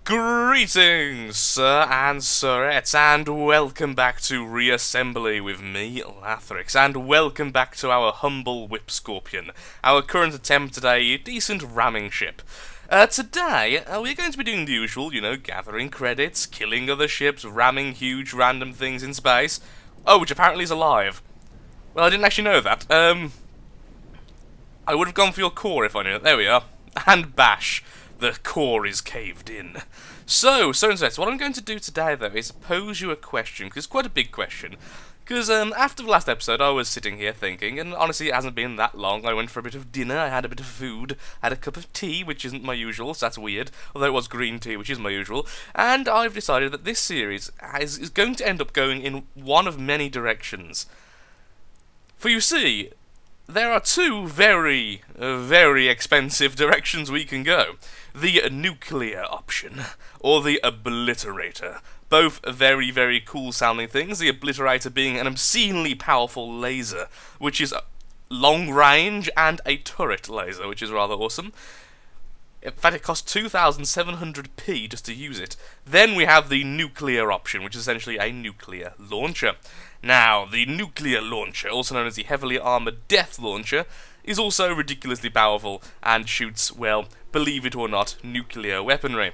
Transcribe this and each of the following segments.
Greetings, sir and sirettes, and welcome back to Reassembly with me, Lathrix, and welcome back to our humble Whip Scorpion, our current attempt at a decent ramming ship. Today, we're going to be doing the usual, gathering credits, killing other ships, ramming huge random things in space. Oh, which apparently is alive. Well, I didn't actually know that. I would have gone for your core if I knew it. There we are. And bash. The core is caved in. So what I'm going to do today, though, is pose you a question, because it's quite a big question. Because after the last episode, I was sitting here thinking, and honestly, it hasn't been that long. I went for a bit of dinner, I had a bit of food, had a cup of tea, which isn't my usual, so that's weird, although it was green tea, which is my usual, and I've decided that this series is going to end up going in one of many directions. For you see, there are two very, very expensive directions we can go. The nuclear option, or the obliterator. Both very, very cool sounding things, the obliterator being an obscenely powerful laser, which is long range, and a turret laser, which is rather awesome. In fact, it costs 2,700p just to use it. Then we have the nuclear option, which is essentially a nuclear launcher. Now, the nuclear launcher, also known as the heavily armoured death launcher, is also ridiculously powerful and shoots, well, believe it or not, nuclear weaponry.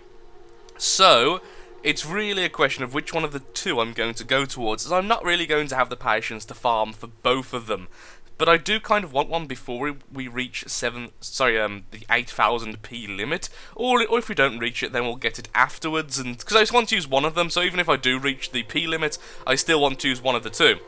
So, it's really a question of which one of the two I'm going to go towards, as I'm not really going to have the patience to farm for both of them. But I do kind of want one before we reach the 8,000p limit, or if we don't reach it, then we'll get it afterwards. And because I just want to use one of them, so even if I do reach the p limit, I still want to use one of the two.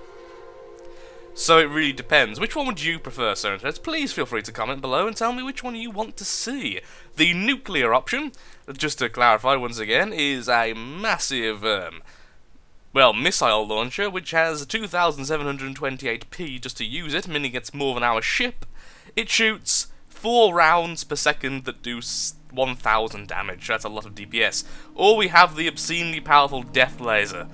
So it really depends. Which one would you prefer, sir? Please feel free to comment below and tell me which one you want to see. The nuclear option, just to clarify once again, is a massive missile launcher, which has 2,728p just to use it, meaning it's more than our ship. It shoots 4 rounds per second that do 1,000 damage, that's a lot of DPS. Or we have the obscenely powerful death laser,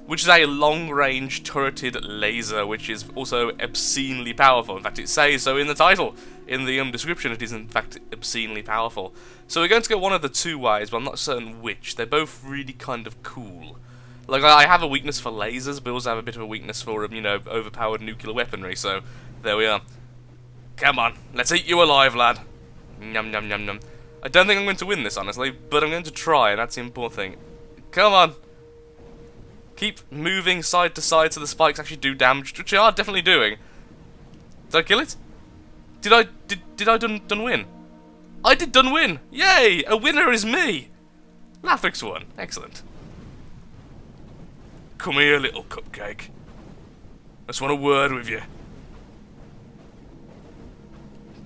which is a long-range turreted laser, which is also obscenely powerful. In fact, it says so in the title. In the description, it is in fact obscenely powerful. So we're going to go one of the two ways, but I'm not certain which. They're both really kind of cool. Like, I have a weakness for lasers, but I also have a bit of a weakness for, overpowered nuclear weaponry, so there we are. Come on, let's eat you alive, lad. Yum, yum, yum, yum. I don't think I'm going to win this, honestly, but I'm going to try, and that's the important thing. Come on. Keep moving side to side so the spikes actually do damage, which they are definitely doing. Did I kill it? Did I done win? I did done win! Yay! A winner is me! Lathrix won. Excellent. Come here, little cupcake. I just want a word with you.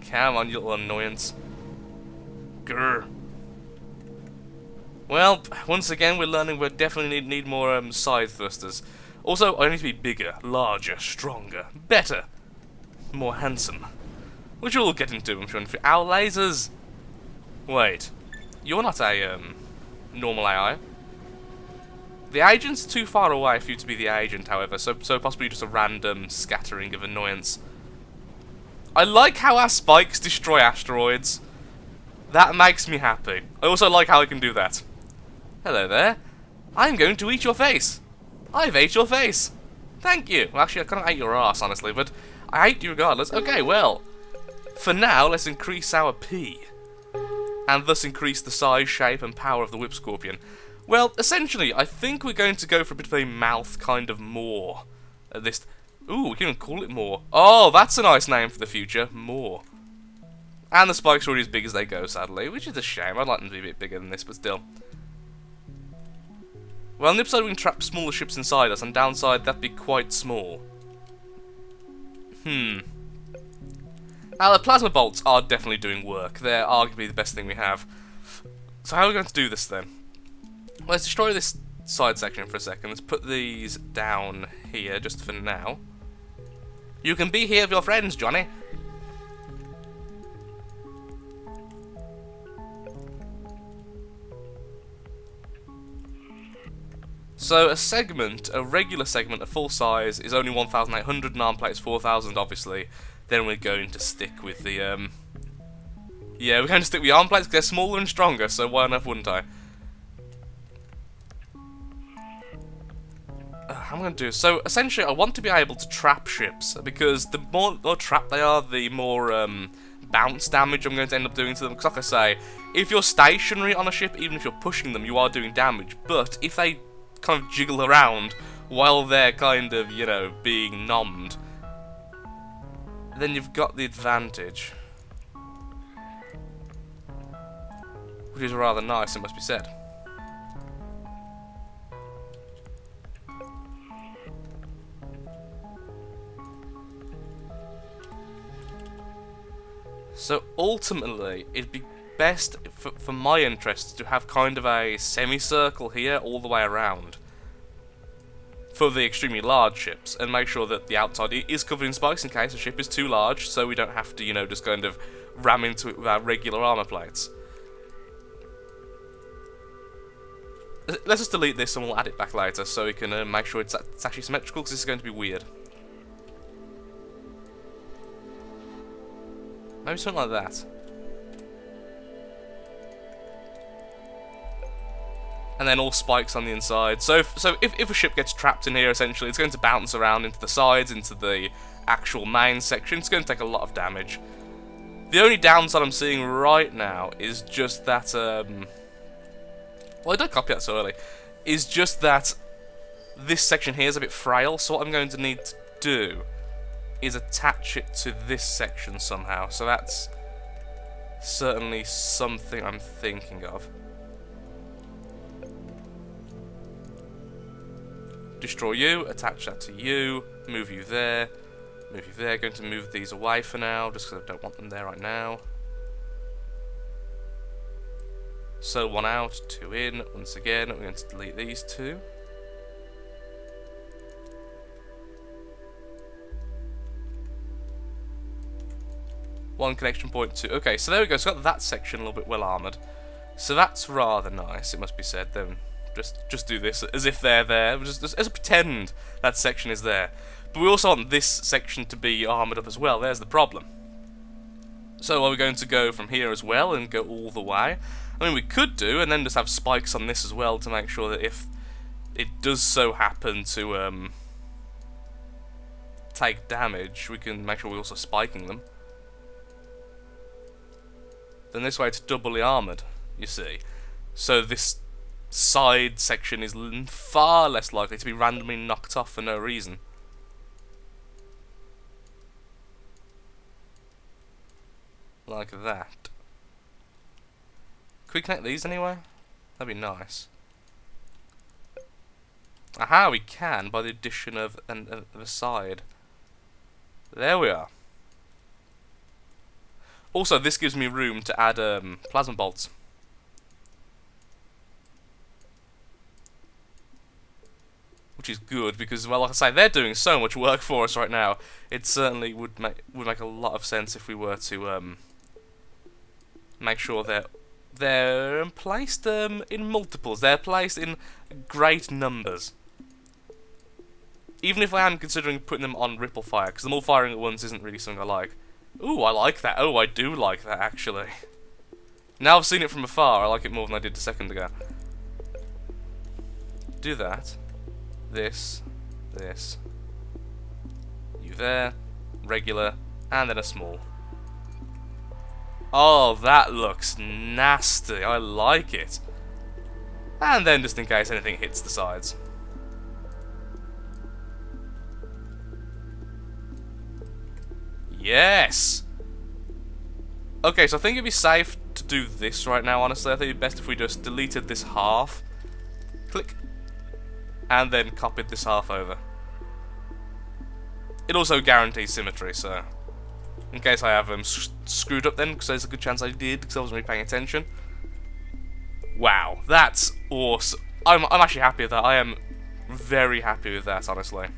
Come on, you little annoyance. Grr. Well, once again, we're learning we definitely need more side thrusters. Also, I need to be bigger, larger, stronger, better, more handsome. Which we'll get into, I'm sure. Our lasers! Wait. You're not a, normal AI. The agent's too far away for you to be the agent, however, so possibly just a random scattering of annoyance. I like how our spikes destroy asteroids. That makes me happy. I also like how I can do that. Hello there. I'm going to eat your face. I've ate your face. Thank you. Well, actually, I kind of ate your ass, honestly, but I ate you regardless. Okay, well, for now, let's increase our P, and thus increase the size, shape, and power of the Whip Scorpion. Well, essentially, I think we're going to go for a bit of a mouth kind of Maw. This. Ooh, we can even call it Maw. Oh, that's a nice name for the future. Maw. And the spikes are already as big as they go, sadly, which is a shame. I'd like them to be a bit bigger than this, but still. Well, on the upside we can trap smaller ships inside us, and downside that'd be quite small. Now, the plasma bolts are definitely doing work. They're arguably the best thing we have. So how are we going to do this then? Well, let's destroy this side section for a second. Let's put these down here just for now. You can be here with your friends, Johnny. So a regular segment, a full size, is only 1,800, and arm plate's 4,000, obviously. Then we're going to stick with the, yeah, we're going to stick with the arm plates because they're smaller and stronger, so why on earth wouldn't I? I'm going to do... So, essentially, I want to be able to trap ships, because the more trapped they are, the more bounce damage I'm going to end up doing to them. Because, like I say, if you're stationary on a ship, even if you're pushing them, you are doing damage. But if they kind of jiggle around while they're kind of, you know, being nommed, then you've got the advantage. Which is rather nice, it must be said. So ultimately, it'd be best for my interests to have kind of a semicircle here all the way around for the extremely large ships, and make sure that the outside is covered in spikes in case the ship is too large, so we don't have to, you know, just kind of ram into it with our regular armor plates. Let's just delete this and we'll add it back later so we can make sure it's actually symmetrical, because this is going to be weird. Maybe something like that. And then all spikes on the inside. So if a ship gets trapped in here, essentially, it's going to bounce around into the sides, into the actual main section. It's going to take a lot of damage. The only downside I'm seeing right now is just that, well, I don't copy that so early. Is just that this section here is a bit frail, so what I'm going to need to do is attach it to this section somehow. So that's certainly something I'm thinking of. Destroy you, attach that to you, move you there, move you there. Going to move these away for now, just because I don't want them there right now. So 1 out, 2 in. Once again, we're going to delete these 2. One connection point, 2. Okay, so there we go. So got that section a little bit well armoured. So that's rather nice, it must be said. Then just do this as if they're there. Just as pretend that section is there. But we also want this section to be armoured up as well. There's the problem. So are we going to go from here as well and go all the way? I mean, we could do, and then just have spikes on this as well to make sure that if it does so happen to take damage, we can make sure we're also spiking them. Then this way it's doubly armoured, you see. So this side section is far less likely to be randomly knocked off for no reason. Like that. Could we connect these anyway? That'd be nice. Aha, we can, by the addition of a side. There we are. Also, this gives me room to add plasma bolts. Which is good, because, well, like I say, they're doing so much work for us right now. It certainly would make a lot of sense if we were to make sure they're placed in multiples. They're placed in great numbers. Even if I am considering putting them on ripple fire, because them all firing at once isn't really something I like. Ooh, I like that. Oh, I do like that, actually. Now I've seen it from afar, I like it more than I did a second ago. Do that. This. You there. Regular. And then a small. Oh, that looks nasty. I like it. And then, just in case anything hits the sides. Yes! Okay, so I think it'd be safe to do this right now, honestly. I think it'd be best if we just deleted this half. Click. And then copied this half over. It also guarantees symmetry, so... in case I have screwed up then, because there's a good chance I did, because I wasn't really paying attention. Wow, that's awesome. I'm actually happy with that. I am very happy with that, honestly.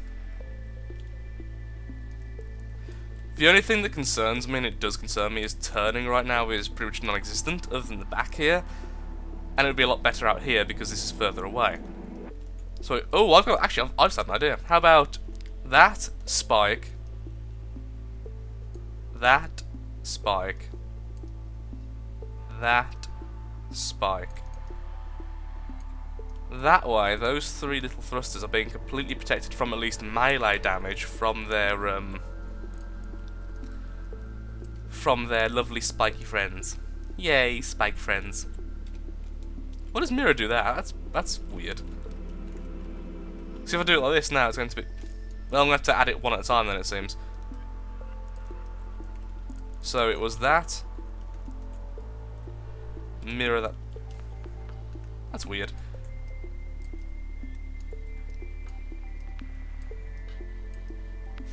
The only thing that concerns me, and it does concern me, is turning right now is pretty much non-existent, other than the back here. And it would be a lot better out here, because this is further away. So, oh, I've just had an idea. How about that spike, that spike, that spike, That way, those three little thrusters are being completely protected from at least melee damage from their lovely spiky friends. Yay, spike friends. What does Mirror do there? That's weird. See, if I do it like this now, it's going to be... Well, I'm going to have to add it one at a time then, it seems. So it was that. Mirror that. That's weird.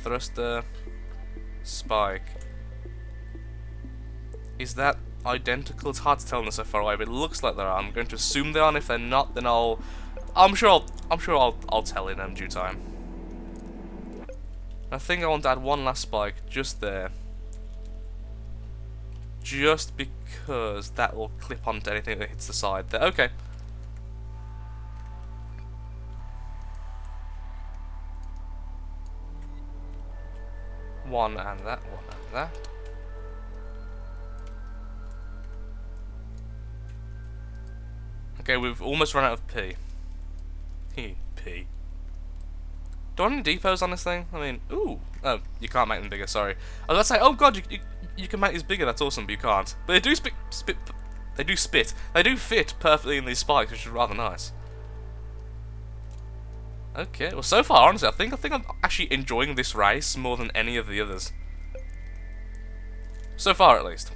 Thruster. Spike. Is that identical? It's hard to tell them so far away, but it looks like they are. I'm going to assume they are, and if they're not, then I'm sure I'll tell in due time. I think I want to add one last spike just there. Just because that will clip onto anything that hits the side there. Okay. One and that, one and that. Okay, we've almost run out of P. P. Do I want any depots on this thing? I mean, ooh. Oh, you can't make them bigger, sorry. I was about to say, oh god, you can make these bigger, that's awesome, but you can't. But they do They do fit perfectly in these spikes, which is rather nice. Okay, well so far, honestly, I think I'm actually enjoying this race more than any of the others. So far, at least.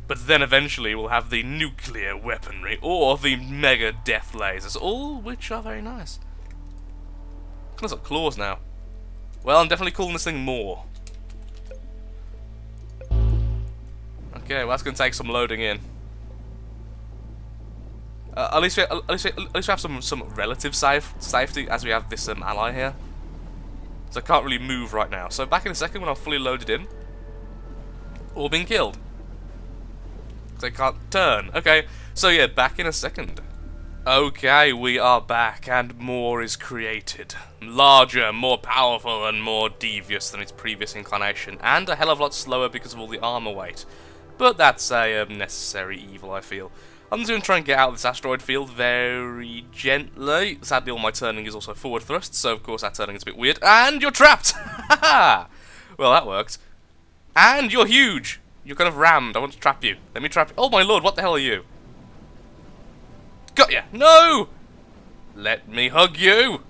But then eventually we'll have the nuclear weaponry, or the mega death lasers, all which are very nice. There's got claws now. Well, I'm definitely calling this thing more. Okay, well that's going to take some loading in. At least we have some relative safety, as we have this ally here. So I can't really move right now. So back in a second when I'm fully loaded in, all being killed. They can't turn. Okay, so yeah, back in a second. Okay, we are back, and more is created. Larger, more powerful, and more devious than its previous inclination, and a hell of a lot slower because of all the armor weight. But that's a necessary evil, I feel. I'm just going to try and get out of this asteroid field very gently. Sadly, all my turning is also forward thrust, so of course that turning is a bit weird. And you're trapped! Well, that worked. And you're huge! You're kind of rammed. I want to trap you. Let me trap you. Oh my lord, what the hell are you? Got ya! No! Let me hug you!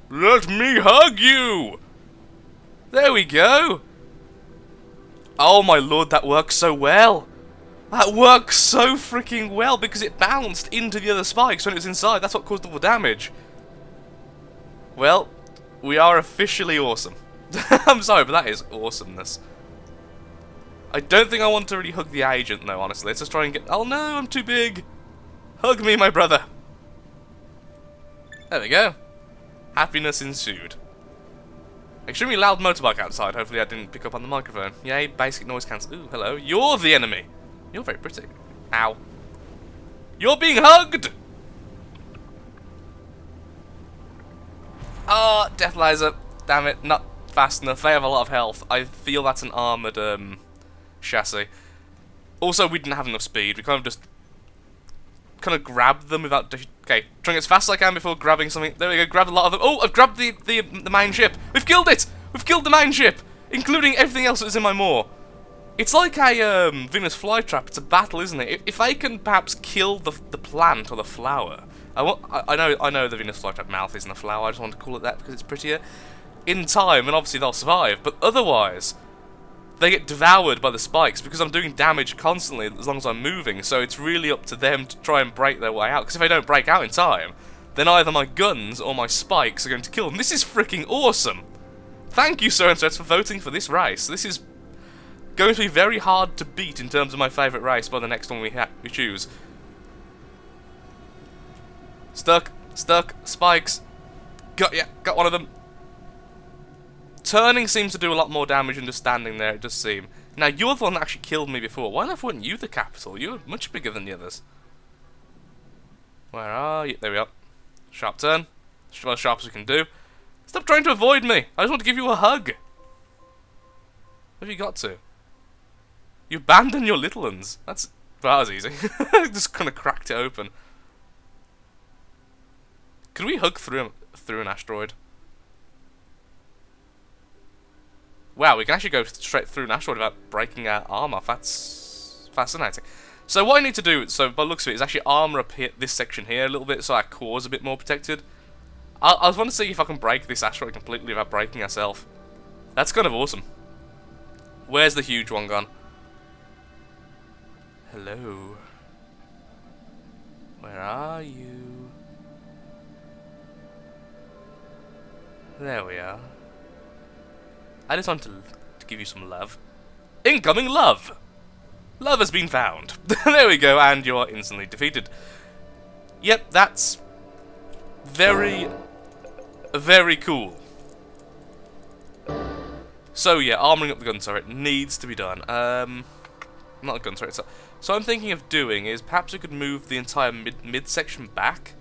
Let me hug you! There we go! Oh my lord, that works so well! That works so freaking well because it bounced into the other spikes when it was inside. That's what caused all the damage. Well, we are officially awesome. I'm sorry, but that is awesomeness. I don't think I want to really hug the agent, though, honestly. Let's just try and get... Oh, no, I'm too big. Hug me, my brother. There we go. Happiness ensued. Extremely loud motorbike outside. Hopefully I didn't pick up on the microphone. Yay, basic noise cancel. Ooh, hello. You're the enemy. You're very pretty. Ow. You're being hugged! Oh, death laser. Damn it, not fast enough. They have a lot of health. I feel that's an armoured, chassis. Also, we didn't have enough speed. We kind of just grabbed them without... Okay, trying as fast as I can before grabbing something. There we go, grabbed a lot of them. Oh, I've grabbed the main ship. We've killed it! We've killed the main ship! Including everything else that's in my maw. It's like a Venus flytrap. It's a battle, isn't it? If I can perhaps kill the plant or the flower... I know the Venus flytrap mouth isn't a flower. I just want to call it that because it's prettier. In time, and obviously they'll survive. But otherwise... they get devoured by the spikes because I'm doing damage constantly as long as I'm moving, so it's really up to them to try and break their way out, because if they don't break out in time, then either my guns or my spikes are going to kill them. This is freaking awesome! Thank you, Sir for voting for this race. This is going to be very hard to beat in terms of my favourite race by the next one we choose. Stuck, spikes. Got one of them. Turning seems to do a lot more damage than just standing there, it does seem. Now, you're the one that actually killed me before. Why on earth weren't you the capital? You're much bigger than the others. Where are you? There we are. Sharp turn. As sharp as we can do. Stop trying to avoid me! I just want to give you a hug! Have you got to? You abandon your little ones. That was easy. Just kind of cracked it open. Could we hug through an asteroid? Wow, we can actually go straight through an asteroid without breaking our arm off. That's fascinating. So what I need to do, so by the looks of it, is actually armor up here, this section here a little bit, so our core's a bit more protected. I was want to see if I can break this asteroid completely without breaking ourselves. That's kind of awesome. Where's the huge one gone? Hello. Where are you? There we are. I just want to give you some love. Incoming love! Love has been found. There we go, and you're instantly defeated. Yep, that's very, very cool. So yeah, armoring up the gun turret needs to be done. Not the gun turret itself. So I'm thinking of doing is perhaps we could move the entire mid section back.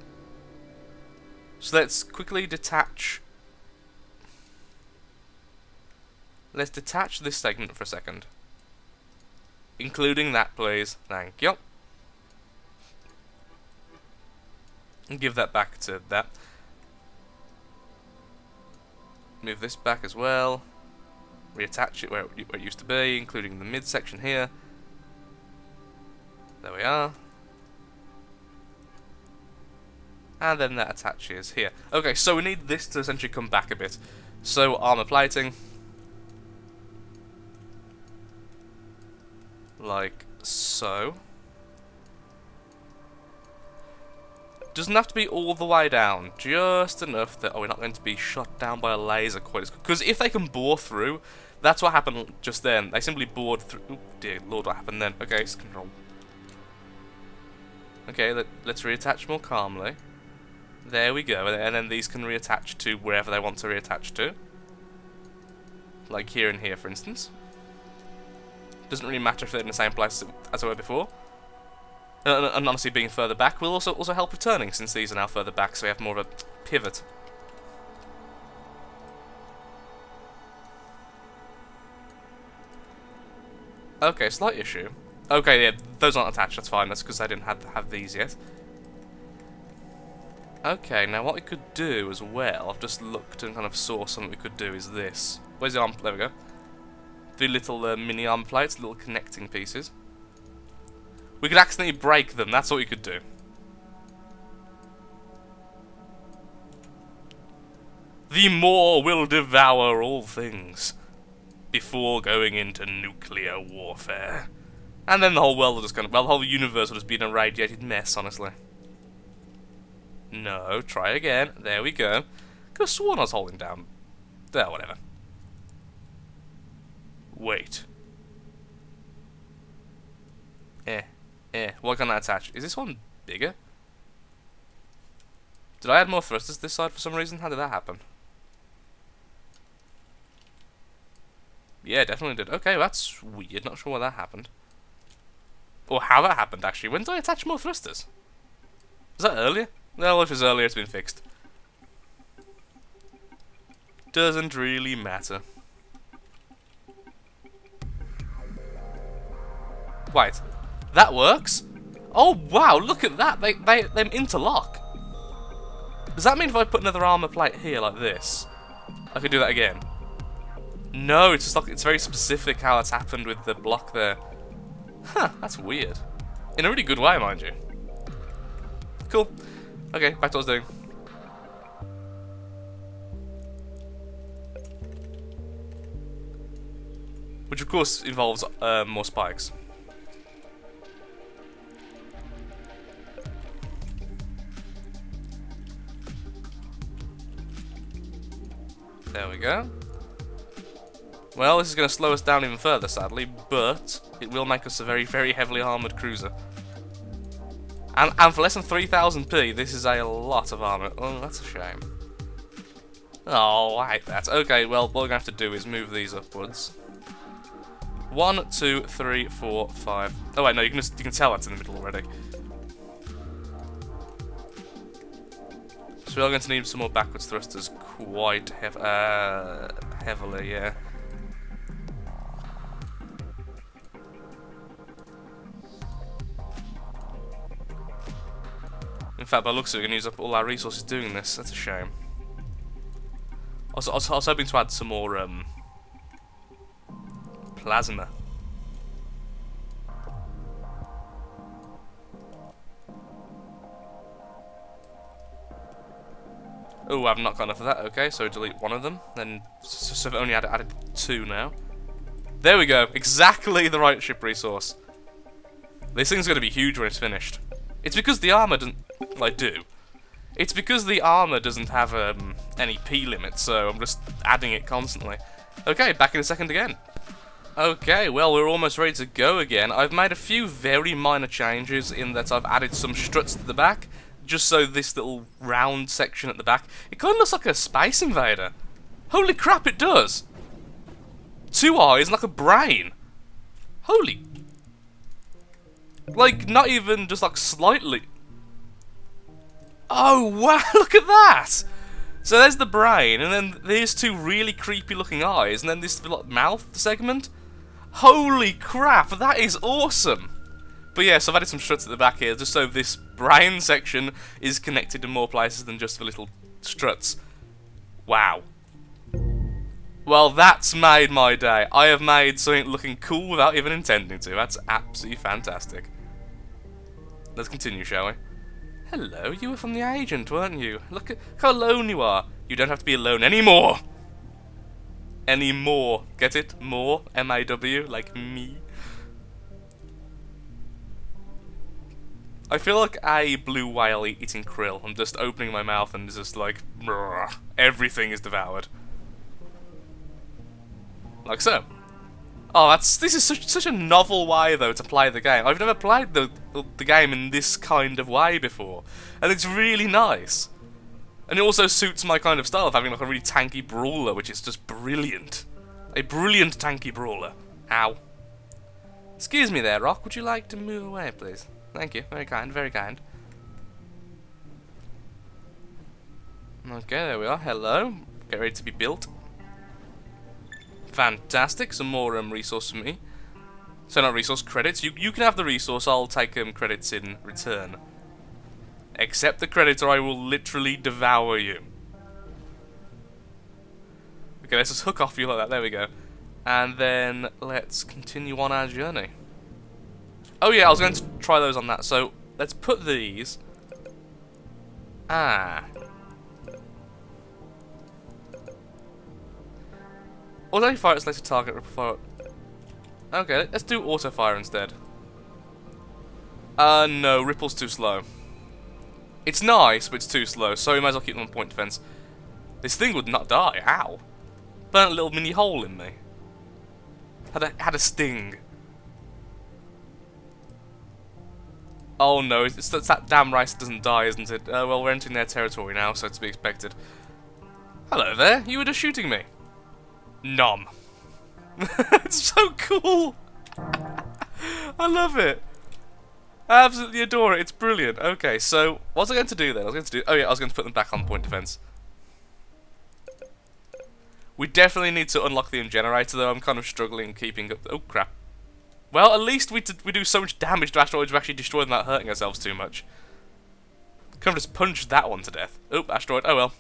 So let's quickly detach. Let's detach this segment for a second. Including that, please. Thank you. And give that back to that. Move this back as well. Reattach it where it used to be, including the midsection here. There we are. And then that attaches here. Okay, so we need this to essentially come back a bit. So, armor plating. Like so. Doesn't have to be all the way down, just enough that we're not going to be shot down by a laser quite as quick. Because if they can bore through, that's what happened just then. They simply bored through. Oh dear lord, what happened then? Okay, it's control. Okay, let's reattach more calmly. There we go, and then these can reattach to wherever they want to reattach to. Like here and here, for instance. Doesn't really matter if they're in the same place as they were before. And honestly, being further back will also help with turning, since these are now further back, so we have more of a pivot. Okay, slight issue. Okay, yeah, those aren't attached, that's fine, that's because I didn't have these yet. Okay, now what we could do as well, I've just looked and kind of saw something we could do is this. Where's the arm? There we go. The little mini armor plates, little connecting pieces. We could accidentally break them, that's what we could do. The Maw will devour all things before going into nuclear warfare. And then the whole world will just kind of, well, the whole universe will just be an irradiated mess, honestly. No, try again. There we go. Could have sworn I was holding down. There, whatever. Wait. What can I attach? Is this one bigger? Did I add more thrusters this side for some reason? How did that happen? Yeah, definitely did. Okay, that's weird. Not sure why that happened. Or how that happened, actually. When did I attach more thrusters? Was that earlier? Well, if it's earlier, it's been fixed. Doesn't really matter. Wait. That works? Oh, wow, look at that. They interlock. Does that mean if I put another armor plate here like this, I could do that again? No, it's just like, it's very specific how it's happened with the block there. Huh, that's weird. In a really good way, mind you. Cool. Okay, back to what I was doing. Which of course involves more spikes. There we go. Well, this is going to slow us down even further, sadly, but it will make us a very, very heavily armoured cruiser. And for less than 3000p, this is a lot of armour. Oh, that's a shame. Oh, I hate that. Okay, well, what we're going to have to do is move these upwards. 1, 2, 3, 4, 5. Oh wait, no, you can tell that's in the middle already. So we are going to need some more backwards thrusters quite heavily, yeah. In fact, by the looks of it, we're going to use up all our resources doing this. That's a shame. I was hoping to add some more plasma. Oh, I've not got enough of that. Okay, so delete one of them. Then, so I've only added 2 now. There we go. Exactly the right ship resource. This thing's going to be huge when it's finished. It's because the armor doesn't... Well, I do. It's because the armor doesn't have any P limit, so I'm just adding it constantly. Okay, back in a second again. Okay, well, we're almost ready to go again. I've made a few very minor changes in that I've added some struts to the back, just so this little round section at the back, it kind of looks like a Space Invader. Holy crap, it does! 2 eyes and like a brain. Holy... Like, not even just like slightly... Oh, wow, look at that! So there's the brain, and then there's 2 really creepy looking eyes, and then this mouth segment. Holy crap, that is awesome! But yeah, so I've added some struts at the back here, just so this brain section is connected in more places than just the little struts. Wow. Well, that's made my day. I have made something looking cool without even intending to. That's absolutely fantastic. Let's continue, shall we? Hello, you were from the agent, weren't you? Look how alone you are. You don't have to be alone anymore. Anymore. Get it? More. M-A-W, like me. I feel like a blue whale eating krill. I'm just opening my mouth and it's just like, brrr, everything is devoured. Like so. Oh, this is such a novel way, though, to play the game. I've never played the game in this kind of way before, and it's really nice. And it also suits my kind of style of having like a really tanky brawler, which is just brilliant. A brilliant tanky brawler. Ow. Excuse me there, Rock. Would you like to move away, please? Thank you. Very kind, very kind. Okay, there we are. Hello. Get ready to be built. Fantastic, some more resource for me. So not resource, credits. You can have the resource, I'll take credits in return. Accept the credit or I will literally devour you. Okay, let's just hook off you like that, there we go. And then let's continue on our journey. Oh yeah, I was going to try those on that, so let's put these... Auto fire is later target before. Okay, let's do auto fire instead. No, Ripple's too slow. It's nice, but it's too slow, so we might as well keep them on point defense. This thing would not die. Ow! Burnt a little mini hole in me. Had a sting. Oh no, it's that damn rice doesn't die, isn't it? Well, we're entering their territory now, so it's to be expected. Hello there, you were just shooting me. Nom. It's so cool. I love it. I absolutely adore it. It's brilliant. Okay, so what was I going to do then? Oh yeah, I was going to put them back on point defense. We definitely need to unlock the generator, though. I'm kind of struggling keeping up. Oh crap. Well, at least we do so much damage to asteroids we actually destroy them without hurting ourselves too much. Kind of just punch that one to death. Oh, asteroid. Oh well.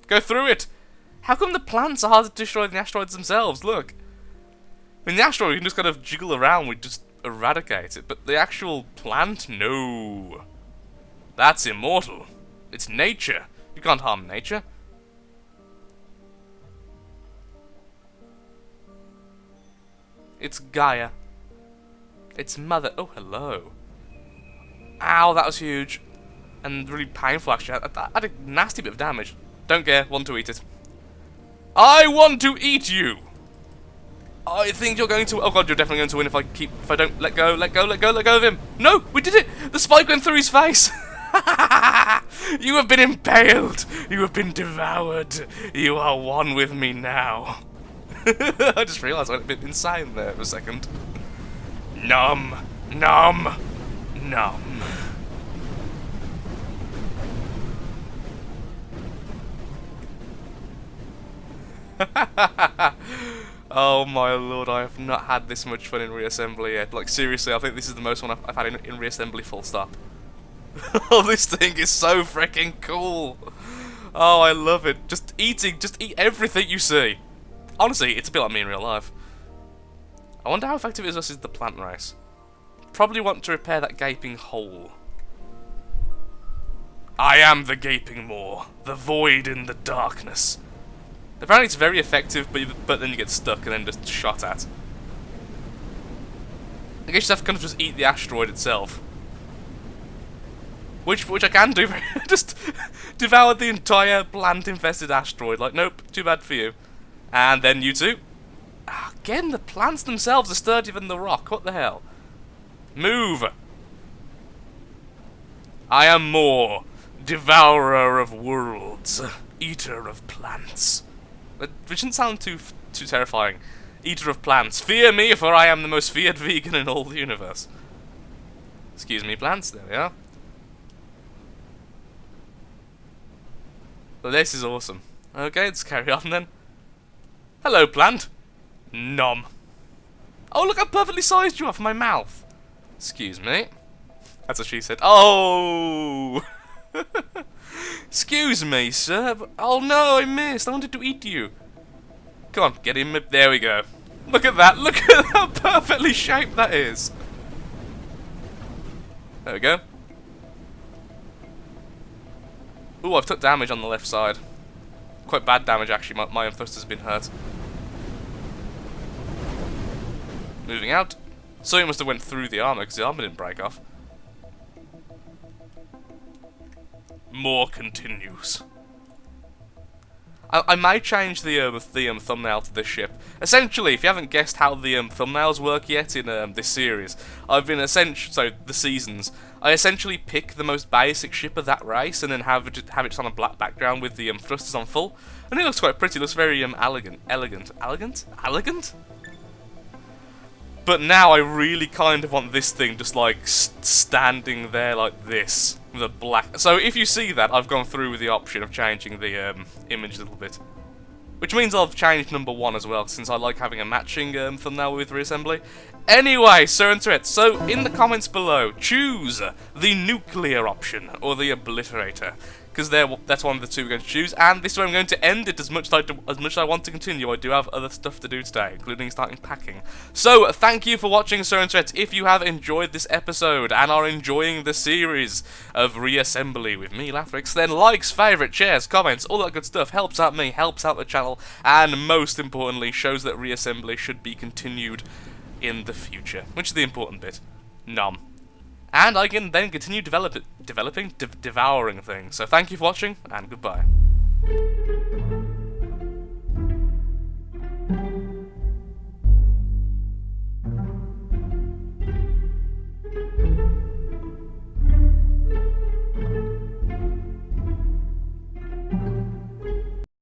Go through it. How come the plants are harder to destroy than the asteroids themselves? Look. I mean, the asteroid, you can just kind of jiggle around, we just eradicate it. But the actual plant, no. That's immortal. It's nature. You can't harm nature. It's Gaia. It's mother. Oh, hello. Ow, that was huge. And really painful, actually. I had a nasty bit of damage. Don't care. Want to eat it. I want to eat you! I think you're going to... Oh god, you're definitely going to win if I don't let go of him. No, we did it! The spike went through his face! You have been impaled! You have been devoured! You are one with me now. I just realised I went a bit insane there for a second. Nom! Nom! Nom! Oh my lord, I have not had this much fun in Reassembly yet. Like seriously, I think this is the most fun I've had in Reassembly, full stop. Oh, this thing is so freaking cool. Oh, I love it. Just eat everything you see. Honestly, it's a bit like me in real life. I wonder how effective it is versus the plant race. Probably want to repair that gaping hole. I am the gaping maw, the void in the darkness. Apparently it's very effective, but then you get stuck and then just shot at. I guess you have to kind of just eat the asteroid itself. Which I can do. Just devour the entire plant-infested asteroid. Like, nope, too bad for you. And then you too. Again, the plants themselves are sturdier than the rock. What the hell? Move! I am more. Devourer of worlds. Eater of plants. Which shouldn't sound too terrifying. Eater of plants. Fear me, for I am the most feared vegan in all the universe. Excuse me, plants. There we are. Well, this is awesome. Okay, let's carry on then. Hello, plant. Nom. Oh, look how perfectly sized you are for my mouth. Excuse me. That's what she said. Oh! Excuse me, sir. Oh no, I missed. I wanted to eat you. Come on, get him. There we go. Look at that. Look at how perfectly shaped that is. There we go. Ooh, I've took damage on the left side. Quite bad damage, actually. My own thruster's been hurt. Moving out. So he must have went through the armor, because the armor didn't break off. More continues. I may change the thumbnail to this ship. Essentially, if you haven't guessed how the thumbnails work yet in this series, I've been the seasons. I essentially pick the most basic ship of that race and then have it just on a black background with the thrusters on full, and it looks quite pretty. It looks very elegant. But now I really kind of want this thing just like standing there like this with a black. So if you see that, I've gone through with the option of changing the image a little bit, which means I've changed number 1 as well, since I like having a matching thumbnail with Reassembly. Anyway, so in the comments below, choose the nuclear option or the obliterator, because that's one of the two we're going to choose, and this is where I'm going to end it. As much as I want to continue, I do have other stuff to do today, including starting packing. So, thank you for watching, If you have enjoyed this episode and are enjoying the series of Reassembly with me, Lathrix, then likes, favourite, shares, comments, all that good stuff helps out me, helps out the channel, and most importantly, shows that Reassembly should be continued in the future, which is the important bit. Nom. And I can then continue devouring things. So thank you for watching, and goodbye.